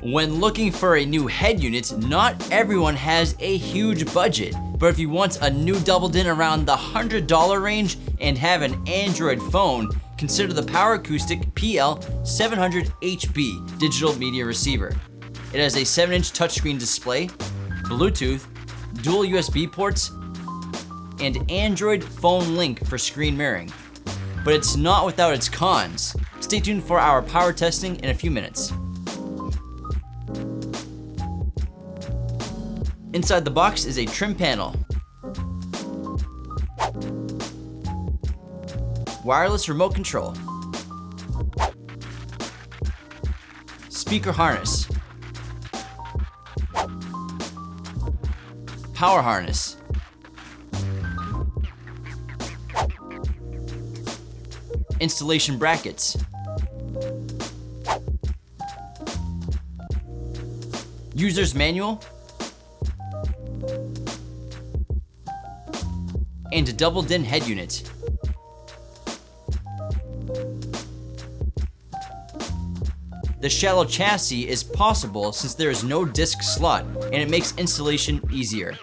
When looking for a new head unit, not everyone has a huge budget, but if you want a new double-din around the $100 range and have an Android phone, consider the Acoustik PL-700HB digital media receiver. It has a 7-inch touchscreen display, Bluetooth, dual USB ports, and Android phone link for screen mirroring. But it's not without its cons. Stay tuned for our power testing in a few minutes. Inside the box is a trim panel, wireless remote control, speaker harness, power harness, installation brackets, user's manual, and a double-din head unit. The shallow chassis is possible since there is no disc slot, and it makes installation easier.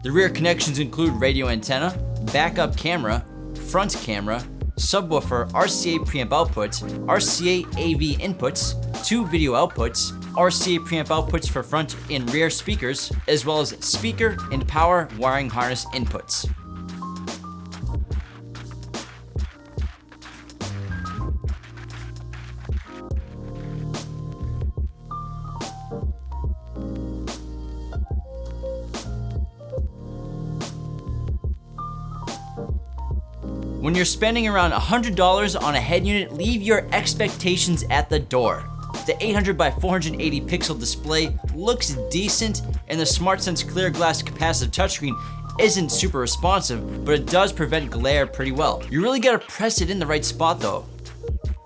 The rear connections include radio antenna, backup camera, front camera, subwoofer, RCA preamp outputs, RCA AV inputs, 2 video outputs, RCA preamp outputs for front and rear speakers, as well as speaker and power wiring harness inputs. When you're spending around $100 on a head unit, leave your expectations at the door. The 800 by 480 pixel display looks decent, and the SmartSense clear glass capacitive touchscreen isn't super responsive, but it does prevent glare pretty well. You really gotta press it in the right spot though.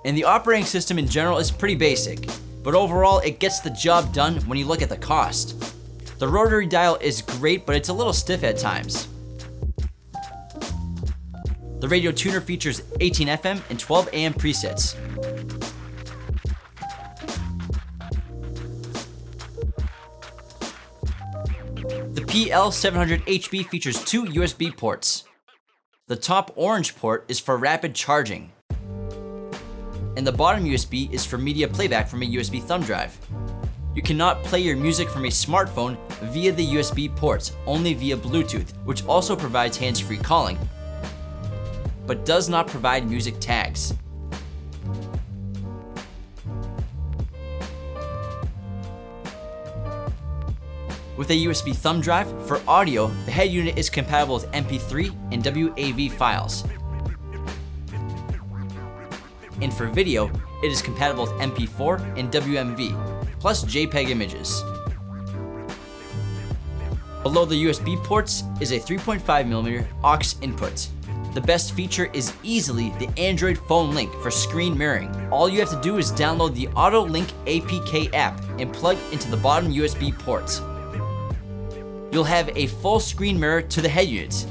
And the operating system in general is pretty basic, but overall it gets the job done when you look at the cost. The rotary dial is great, but it's a little stiff at times. The radio tuner features 18 FM and 12 AM presets. The PL-700HB features 2 USB ports. The top orange port is for rapid charging, and the bottom USB is for media playback from a USB thumb drive. You cannot play your music from a smartphone via the USB ports, only via Bluetooth, which also provides hands-free calling, but does not provide music tags. With a USB thumb drive, for audio, the head unit is compatible with MP3 and WAV files. And for video, it is compatible with MP4 and WMV, plus JPEG images. Below the USB ports is a 3.5mm aux input. The best feature is easily the Android phone link for screen mirroring. All you have to do is download the AutoLink APK app and plug into the bottom USB ports. You'll have a full screen mirror to the head unit.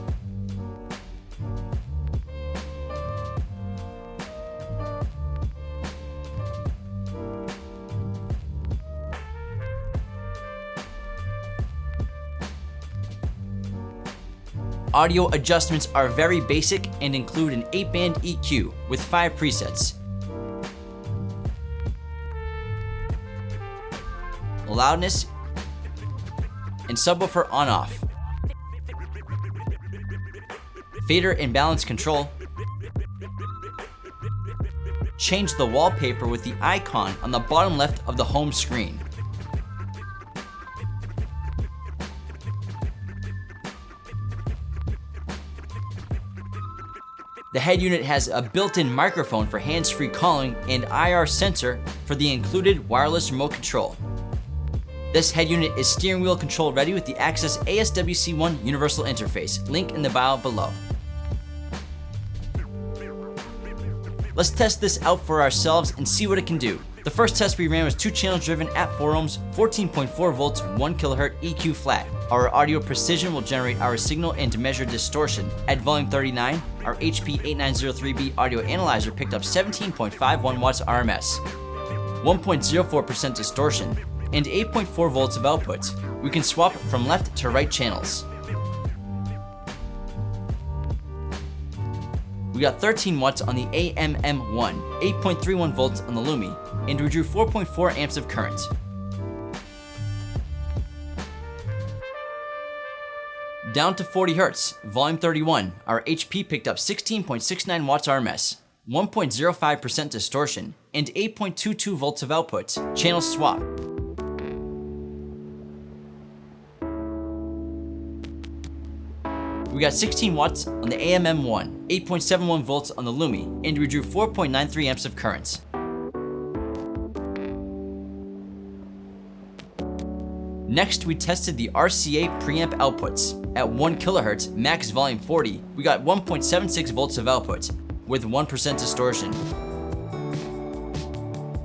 Audio adjustments are very basic and include an 8-band EQ with 5 presets. Loudness and subwoofer on-off. Fader and balance control. Change the wallpaper with the icon on the bottom left of the home screen. The head unit has a built-in microphone for hands-free calling and IR sensor for the included wireless remote control. This head unit is steering wheel control ready with the Access ASWC1 universal interface, link in the bio below. Let's test this out for ourselves and see what it can do. The first test we ran was 2 channels driven at 4 ohms, 14.4 volts, 1 kHz EQ flat. Our audio precision will generate our signal and measure distortion. At volume 39, our HP8903B audio analyzer picked up 17.51 watts RMS, 1.04% distortion, and 8.4 volts of output. We can swap from left to right channels. We got 13 watts on the AMM1, 8.31 volts on the Lumi, and we drew 4.4 amps of current. Down to 40 Hz, volume 31, our HP picked up 16.69 watts RMS, 1.05% distortion, and 8.22 volts of output. Channel swap. We got 16 watts on the AMM1, 8.71 volts on the Lumi, and we drew 4.93 amps of current. Next, we tested the RCA preamp outputs. At 1 kHz, max volume 40, we got 1.76 volts of output, with 1% distortion.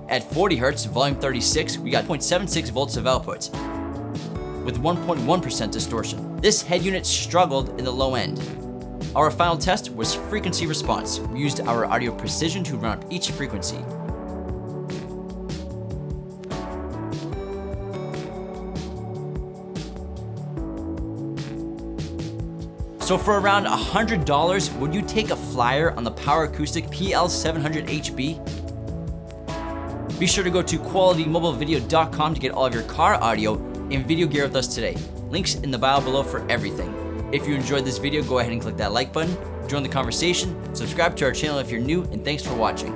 At 40 Hz, volume 36, we got 0.76 volts of output, with 1.1% distortion. This head unit struggled in the low end. Our final test was frequency response. We used our audio precision to run up each frequency. So for around $100, would you take a flyer on the Acoustik PL-700HB? Be sure to go to qualitymobilevideo.com to get all of your car audio and video gear with us today. Links in the bio below for everything. If you enjoyed this video, go ahead and click that like button, join the conversation, subscribe to our channel if you're new, and thanks for watching.